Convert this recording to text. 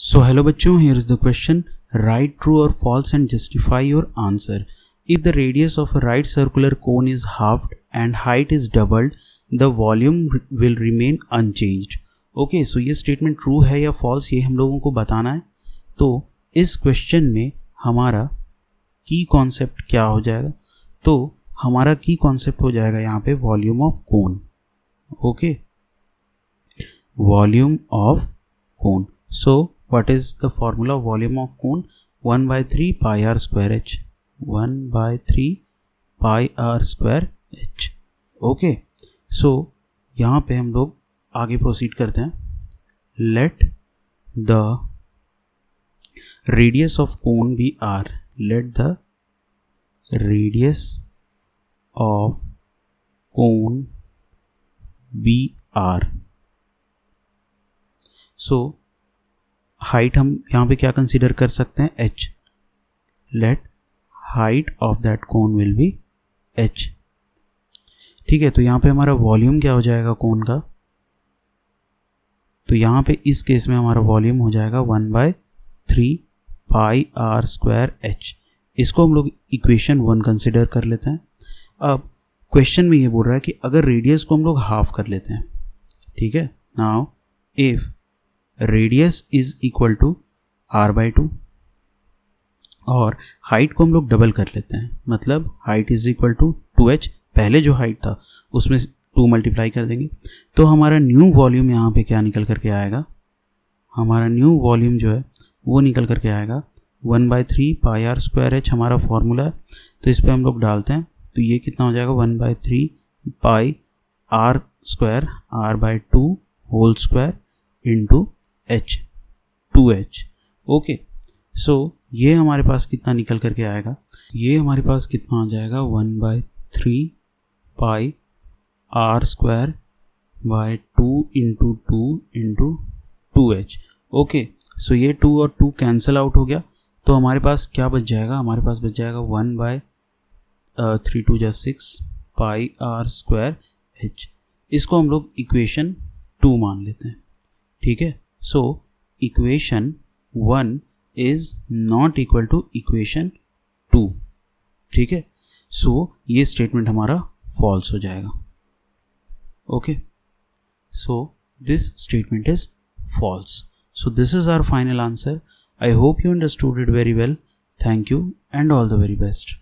So hello बच्चों, here is the question. Write true or false and justify your answer. If the radius of a right circular cone is halved and height is doubled, the volume will remain unchanged. Okay, so ये statement true है या false ये हम लोगों को बताना है. तो इस question में हमारा की concept क्या हो जाएगा? तो हमारा की concept हो जाएगा यहाँ पे volume of cone. Okay, volume of cone. So what is the formula of volume of cone? 1 by 3 pi r square h. 1 by 3 pi r square h. Okay, so यहाँ पे हम लोग आगे प्रोसीड करते हैं. Let the radius of cone be r. Let the radius of cone be r. So height हम यहाँ पे क्या कंसीडर कर सकते हैं? h. Let height of that cone will be h. ठीक है, तो यहाँ पे हमारा वॉल्यूम क्या हो जाएगा कोन का? तो यहाँ पे इस केस में हमारा वॉल्यूम हो जाएगा 1 by 3 pi are square h. इसको हम लोग इक्वेशन 1 कंसिडर कर लेते हैं. अब क्वेश्चन में ये बोल रहा है कि अगर रेडियस को हम लोग हाफ कर लेते हैं, ठीक है, now if radius is equal to r by 2 और हाइट को हम लोग डबल कर लेते हैं, मतलब height is equal to 2h. पहले जो हाइट था उसमें 2 मल्टीप्लाई कर देंगे तो हमारा न्यू वॉल्यूम यहाँ पे क्या निकल करके आएगा? हमारा न्यू वॉल्यूम जो है वो निकल करके आएगा 1 by 3 pi are square h हमारा फॉर्मूला है. तो इस पर हम लोग डालते हैं तो ये कितना हो जाएगा? 1 by 3 pi are square r by 2 whole square into h 2h. Okay, so ये हमारे पास कितना निकल करके आएगा? ये हमारे पास कितना आ जाएगा? 1 by 3 pi are square by 2 into 2h. Okay, so ये 2 और 2 कैंसिल आउट हो गया तो हमारे पास क्या बच जाएगा? हमारे पास बच जाएगा 1 by 3 2 जा 6 पाई आर स्क्वायर h. इसको हम लोग इक्वेशन 2 मान लेते हैं. ठीक है, so equation 1 is not equal to equation 2. ठीक है, so ये statement हमारा false हो जाएगा. Okay, so this statement is false. So this is our final answer. I hope you understood it very well. Thank you and all the very best.